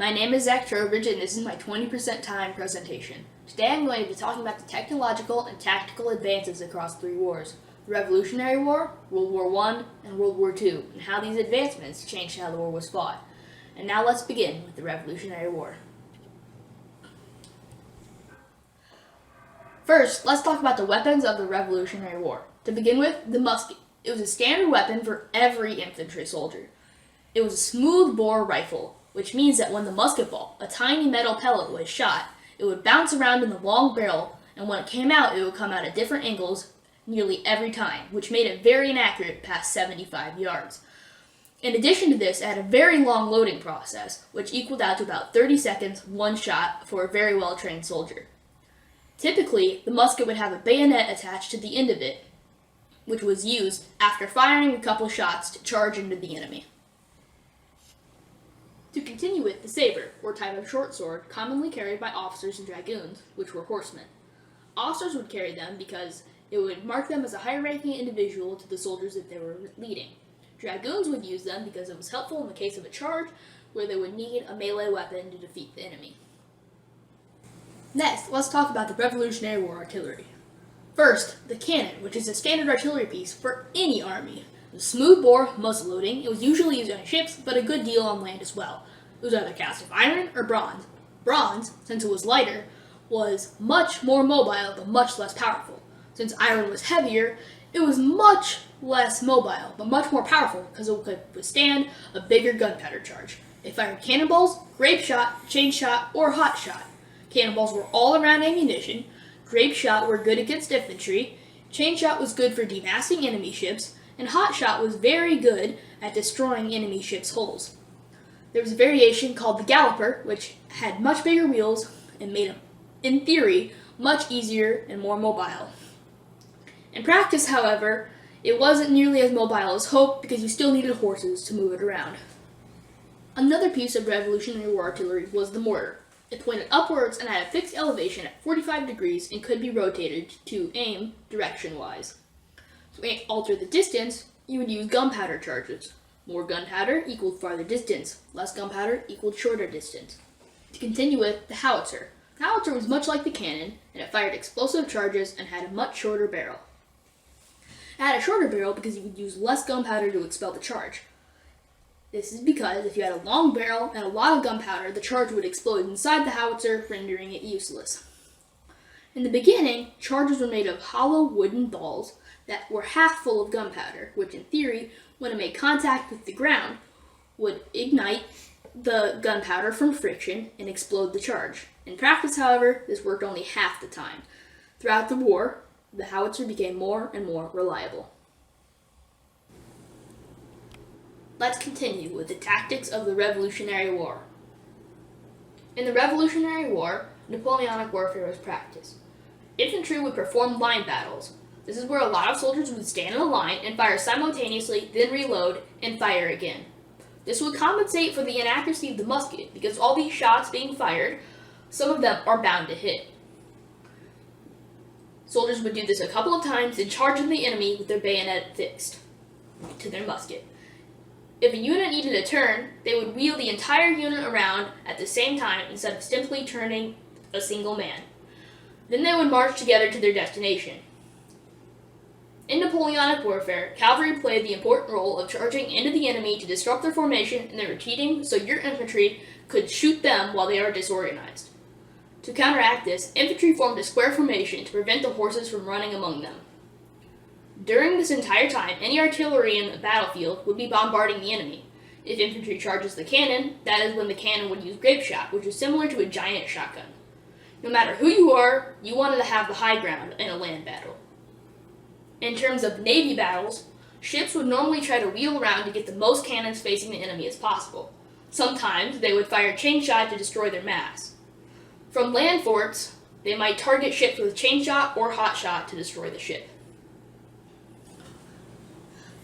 My name is Zach Trowbridge, and this is my 20% time presentation. Today I'm going to be talking about the technological and tactical advances across three wars: the Revolutionary War, World War I, and World War II, and how these advancements changed how the war was fought. And now let's begin with the Revolutionary War. First, let's talk about the weapons of the Revolutionary War. To begin with, the musket. It was a standard weapon for every infantry soldier. It was a smooth-bore rifle, which means that when the musket ball, a tiny metal pellet, was shot, it would bounce around in the long barrel, and when it came out, it would come out at different angles nearly every time, which made it very inaccurate past 75 yards. In addition to this, it had a very long loading process, which equaled out to about 30 seconds, one shot, for a very well-trained soldier. Typically, the musket would have a bayonet attached to the end of it, which was used after firing a couple shots to charge into the enemy. To continue with, the saber, or type of short sword, commonly carried by officers and dragoons, which were horsemen. Officers would carry them because it would mark them as a high-ranking individual to the soldiers that they were leading. Dragoons would use them because it was helpful in the case of a charge where they would need a melee weapon to defeat the enemy. Next, let's talk about the Revolutionary War artillery. First, the cannon, which is a standard artillery piece for any army. It was smooth-bore, muzzle-loading. It was usually used on ships, but a good deal on land as well. It was either cast of iron or bronze. Bronze, since it was lighter, was much more mobile but much less powerful. Since iron was heavier, it was much less mobile but much more powerful because it could withstand a bigger gunpowder charge. It fired cannonballs, grape shot, chain shot, or hot shot. Cannonballs were all-around ammunition. Grape shot were good against infantry. Chain shot was good for demassing enemy ships, and hot shot was very good at destroying enemy ships' hulls. There was a variation called the galloper, which had much bigger wheels and made them, in theory, much easier and more mobile. In practice, however, it wasn't nearly as mobile as hoped because you still needed horses to move it around. Another piece of Revolutionary War artillery was the mortar. It pointed upwards and had a fixed elevation at 45 degrees and could be rotated to aim direction-wise. To alter the distance, you would use gunpowder charges. More gunpowder equaled farther distance. Less gunpowder equaled shorter distance. To continue with, the howitzer. The howitzer was much like the cannon, and it fired explosive charges and had a much shorter barrel. It had a shorter barrel because you would use less gunpowder to expel the charge. This is because if you had a long barrel and a lot of gunpowder, the charge would explode inside the howitzer, rendering it useless. In the beginning, charges were made of hollow wooden balls that were half full of gunpowder, which in theory, when it made contact with the ground, would ignite the gunpowder from friction and explode the charge. In practice, however, this worked only half the time. Throughout the war, the howitzer became more and more reliable. Let's continue with the tactics of the Revolutionary War. In the Revolutionary War, Napoleonic warfare was practiced. Infantry would perform line battles. This is where a lot of soldiers would stand in a line and fire simultaneously, then reload and fire again. This would compensate for the inaccuracy of the musket because all these shots being fired, some of them are bound to hit. Soldiers would do this a couple of times and charge at the enemy with their bayonet fixed to their musket. If a unit needed a turn, they would wheel the entire unit around at the same time instead of simply turning a single man. Then they would march together to their destination. In Napoleonic warfare, cavalry played the important role of charging into the enemy to disrupt their formation and their retreating so your infantry could shoot them while they are disorganized. To counteract this, infantry formed a square formation to prevent the horses from running among them. During this entire time, any artillery in the battlefield would be bombarding the enemy. If infantry charges the cannon, that is when the cannon would use grape shot, which is similar to a giant shotgun. No matter who you are, you wanted to have the high ground in a land battle. In terms of navy battles, ships would normally try to wheel around to get the most cannons facing the enemy as possible. Sometimes they would fire chain shot to destroy their mass. From land forts, they might target ships with chain shot or hot shot to destroy the ship.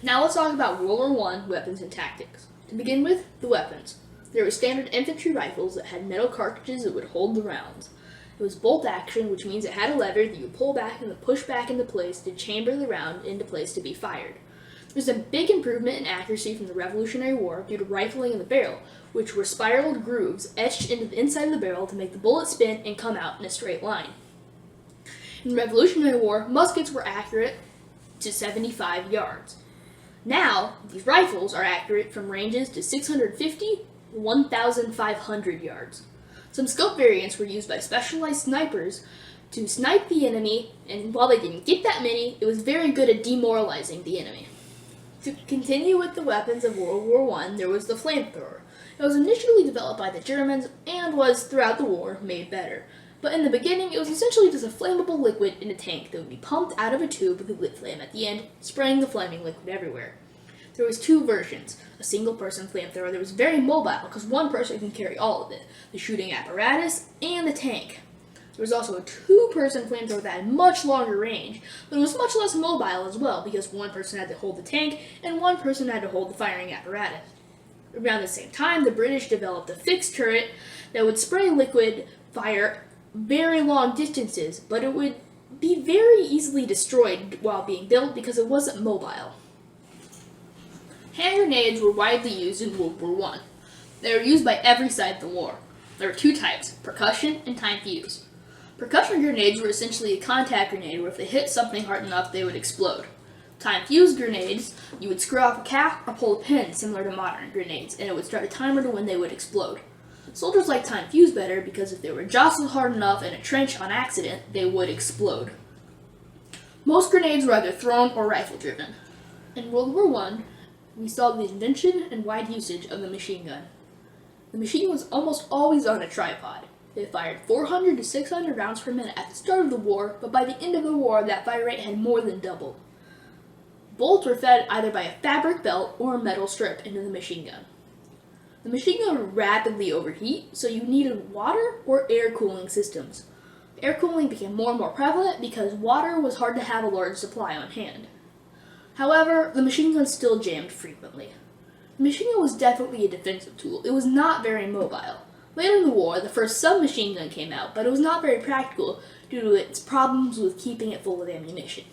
Now let's talk about World War I weapons and tactics. To begin with, the weapons. There were standard infantry rifles that had metal cartridges that would hold the rounds. It was bolt action, which means it had a lever that you pull back and push back into place to chamber the round into place to be fired. There's a big improvement in accuracy from the Revolutionary War due to rifling in the barrel, which were spiraled grooves etched into the inside of the barrel to make the bullet spin and come out in a straight line. In the Revolutionary War, muskets were accurate to 75 yards. Now, these rifles are accurate from ranges to 650 to 1,500 yards. Some scope variants were used by specialized snipers to snipe the enemy, and while they didn't get that many, it was very good at demoralizing the enemy. To continue with the weapons of World War I, there was the flamethrower. It was initially developed by the Germans and was, throughout the war, made better. But in the beginning, it was essentially just a flammable liquid in a tank that would be pumped out of a tube with a lit flame at the end, spraying the flaming liquid everywhere. There was two versions. A single-person flamethrower that was very mobile because one person can carry all of it, the shooting apparatus and the tank. There was also a two-person flamethrower that had much longer range, but it was much less mobile as well because one person had to hold the tank and one person had to hold the firing apparatus. Around the same time, the British developed a fixed turret that would spray liquid fire very long distances, but it would be very easily destroyed while being built because it wasn't mobile. Hand grenades were widely used in World War I. They were used by every side of the war. There were two types, percussion and time fuse. Percussion grenades were essentially a contact grenade where if they hit something hard enough, they would explode. Time fuse grenades, you would screw off a cap or pull a pin similar to modern grenades, and it would start a timer to when they would explode. Soldiers liked time fuse better because if they were jostled hard enough in a trench on accident, they would explode. Most grenades were either thrown or rifle driven. In World War I, we saw the invention and wide usage of the machine gun. The machine gun was almost always on a tripod. They fired 400 to 600 rounds per minute at the start of the war, but by the end of the war, that fire rate had more than doubled. Bullets were fed either by a fabric belt or a metal strip into the machine gun. The machine gun would rapidly overheat, so you needed water or air cooling systems. Air cooling became more and more prevalent because water was hard to have a large supply on hand. However, the machine gun still jammed frequently. The machine gun was definitely a defensive tool. It was not very mobile. Later in the war, the first submachine gun came out, but it was not very practical due to its problems with keeping it full of ammunition.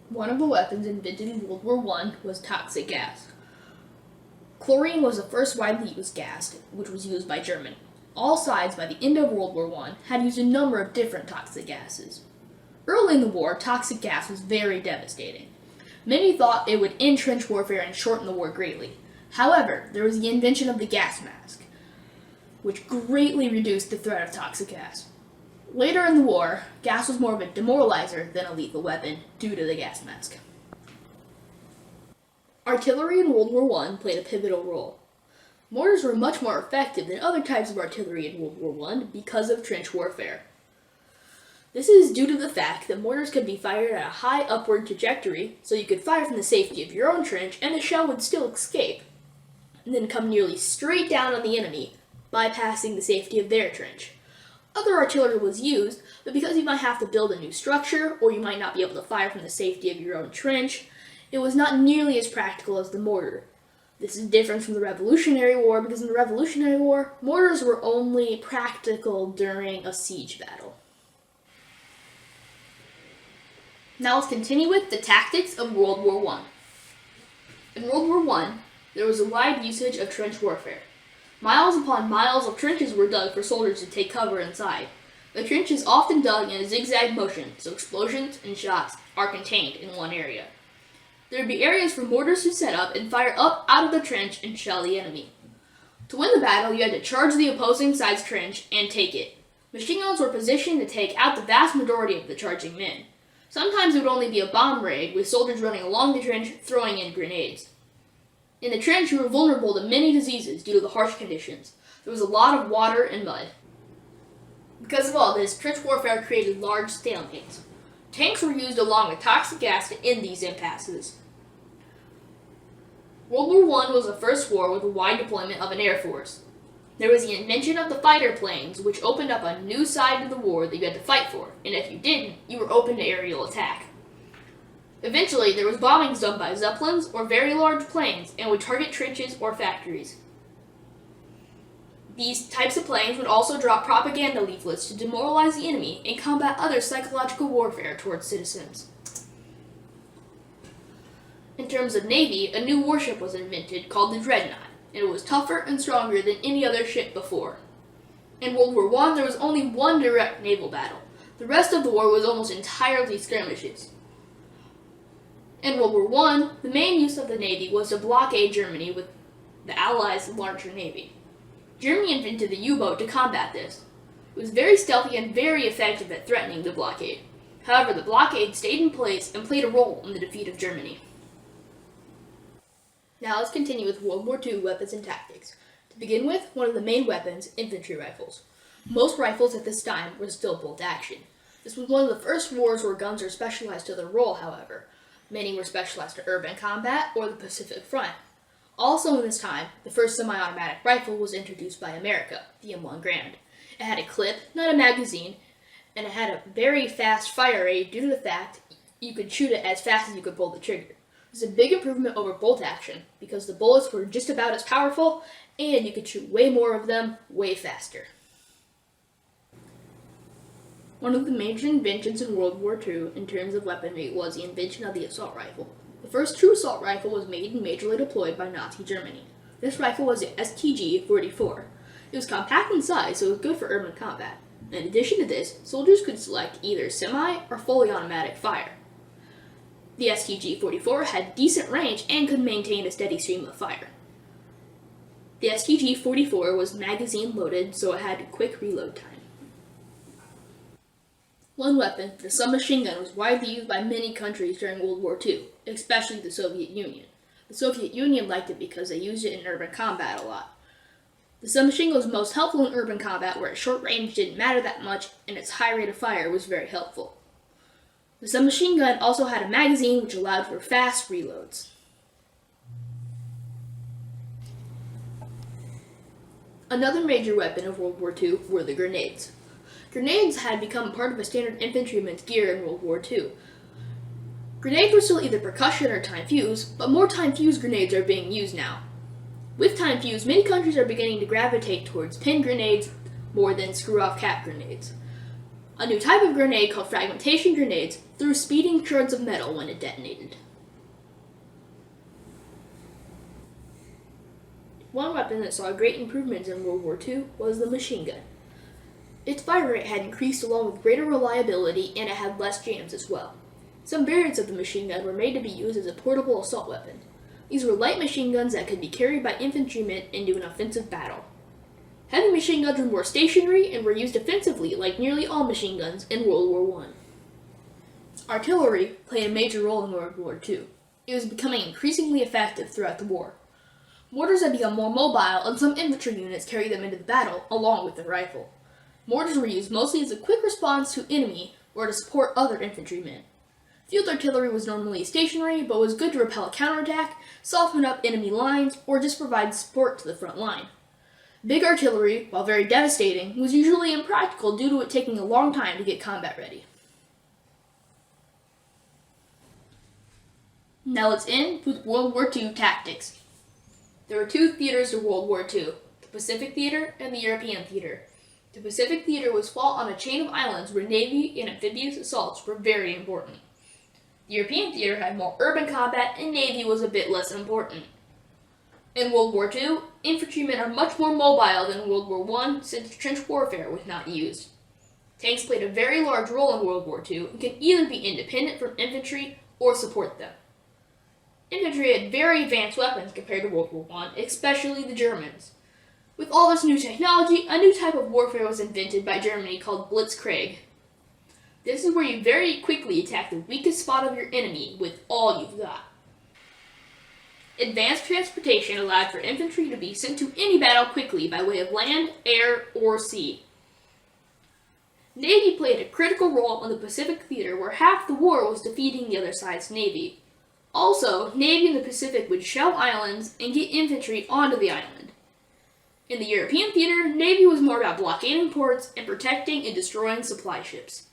One of the weapons invented in World War I was toxic gas. Chlorine was the first widely used gas, which was used by Germany. All sides, by the end of World War I, had used a number of different toxic gases. Early in the war, toxic gas was very devastating. Many thought it would end trench warfare and shorten the war greatly. However, there was the invention of the gas mask, which greatly reduced the threat of toxic gas. Later in the war, gas was more of a demoralizer than a lethal weapon due to the gas mask. Artillery in World War I played a pivotal role. Mortars were much more effective than other types of artillery in World War I because of trench warfare. This is due to the fact that mortars could be fired at a high upward trajectory, so you could fire from the safety of your own trench and the shell would still escape, and then come nearly straight down on the enemy, bypassing the safety of their trench. Other artillery was used, but because you might have to build a new structure, or you might not be able to fire from the safety of your own trench, it was not nearly as practical as the mortar. This is different from the Revolutionary War, because in the Revolutionary War, mortars were only practical during a siege battle. Now let's continue with the tactics of World War I. In World War I, there was a wide usage of trench warfare. Miles upon miles of trenches were dug for soldiers to take cover inside. The trench is often dug in a zigzag motion, so explosions and shots are contained in one area. There would be areas for mortars to set up and fire up out of the trench and shell the enemy. To win the battle, you had to charge the opposing side's trench and take it. Machine guns were positioned to take out the vast majority of the charging men. Sometimes it would only be a bomb raid, with soldiers running along the trench throwing in grenades. In the trench, you were vulnerable to many diseases due to the harsh conditions. There was a lot of water and mud. Because of all this, trench warfare created large stalemates. Tanks were used along with toxic gas to end these impasses. World War I was the first war with a wide deployment of an air force. There was the invention of the fighter planes, which opened up a new side of the war that you had to fight for, and if you didn't, you were open to aerial attack. Eventually, there was bombings done by Zeppelins or very large planes and would target trenches or factories. These types of planes would also drop propaganda leaflets to demoralize the enemy and combat other psychological warfare towards citizens. In terms of navy, a new warship was invented called the Dreadnought, and it was tougher and stronger than any other ship before. In World War I, there was only one direct naval battle. The rest of the war was almost entirely skirmishes. In World War I, the main use of the navy was to blockade Germany with the Allies' larger navy. Germany invented the U-boat to combat this. It was very stealthy and very effective at threatening the blockade. However, the blockade stayed in place and played a role in the defeat of Germany. Now let's continue with World War II weapons and tactics. To begin with, one of the main weapons, infantry rifles. Most rifles at this time were still bolt action. This was one of the first wars where guns were specialized to their role, however. Many were specialized to urban combat or the Pacific Front. Also in this time, the first semi-automatic rifle was introduced by America, the M1 Garand. It had a clip, not a magazine, and it had a very fast fire rate due to the fact you could shoot it as fast as you could pull the trigger. It was a big improvement over bolt action because the bullets were just about as powerful and you could shoot way more of them way faster. One of the major inventions in World War II in terms of weaponry was the invention of the assault rifle. The first true assault rifle was made and majorly deployed by Nazi Germany. This rifle was the STG-44. It was compact in size, so it was good for urban combat. In addition to this, soldiers could select either semi or fully automatic fire. The STG-44 had decent range and could maintain a steady stream of fire. The STG-44 was magazine loaded, so it had quick reload time. One weapon, the submachine gun, was widely used by many countries during World War II, especially the Soviet Union. The Soviet Union liked it because they used it in urban combat a lot. The submachine gun was most helpful in urban combat where its short range didn't matter that much and its high rate of fire was very helpful. The submachine gun also had a magazine which allowed for fast reloads. Another major weapon of World War II were the grenades. Grenades had become part of a standard infantryman's gear in World War II. Grenades were still either percussion or time fuse, but more time fuse grenades are being used now. With time fuse, many countries are beginning to gravitate towards pin grenades more than screw-off cap grenades. A new type of grenade called fragmentation grenades threw speeding shards of metal when it detonated. One weapon that saw great improvements in World War II was the machine gun. Its fire rate had increased along with greater reliability and it had less jams as well. Some variants of the machine gun were made to be used as a portable assault weapon. These were light machine guns that could be carried by infantrymen into an offensive battle. Heavy machine guns were more stationary and were used offensively like nearly all machine guns in World War I. Artillery played a major role in World War II. It was becoming increasingly effective throughout the war. Mortars had become more mobile and some infantry units carried them into the battle along with the rifle. Mortars were used mostly as a quick response to enemy or to support other infantrymen. Field artillery was normally stationary, but was good to repel a counterattack, soften up enemy lines, or just provide support to the front line. Big artillery, while very devastating, was usually impractical due to it taking a long time to get combat ready. Now let's end with World War II tactics. There were two theaters of World War II, the Pacific Theater and the European Theater. The Pacific Theater was fought on a chain of islands where navy and amphibious assaults were very important. The European theater had more urban combat and navy was a bit less important. In World War II, infantrymen are much more mobile than in World War I since trench warfare was not used. Tanks played a very large role in World War II and can either be independent from infantry or support them. Infantry had very advanced weapons compared to World War I, especially the Germans. With all this new technology, a new type of warfare was invented by Germany called Blitzkrieg. This is where you very quickly attack the weakest spot of your enemy with all you've got. Advanced transportation allowed for infantry to be sent to any battle quickly by way of land, air, or sea. Navy played a critical role in the Pacific Theater where half the war was defeating the other side's navy. Also, Navy in the Pacific would shell islands and get infantry onto the island. In the European theater, Navy was more about blockading ports and protecting and destroying supply ships.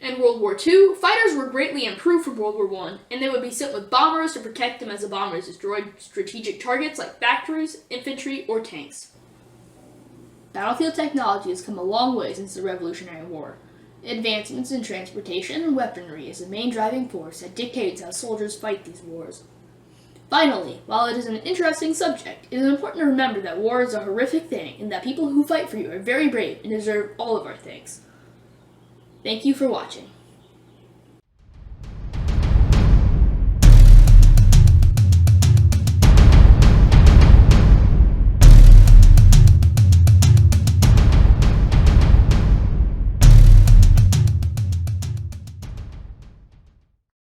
In World War II, fighters were greatly improved from World War I, and they would be sent with bombers to protect them as the bombers destroyed strategic targets like factories, infantry, or tanks. Battlefield technology has come a long way since the Revolutionary War. Advancements in transportation and weaponry is the main driving force that dictates how soldiers fight these wars. Finally, while it is an interesting subject, it is important to remember that war is a horrific thing and that people who fight for you are very brave and deserve all of our thanks. Thank you for watching.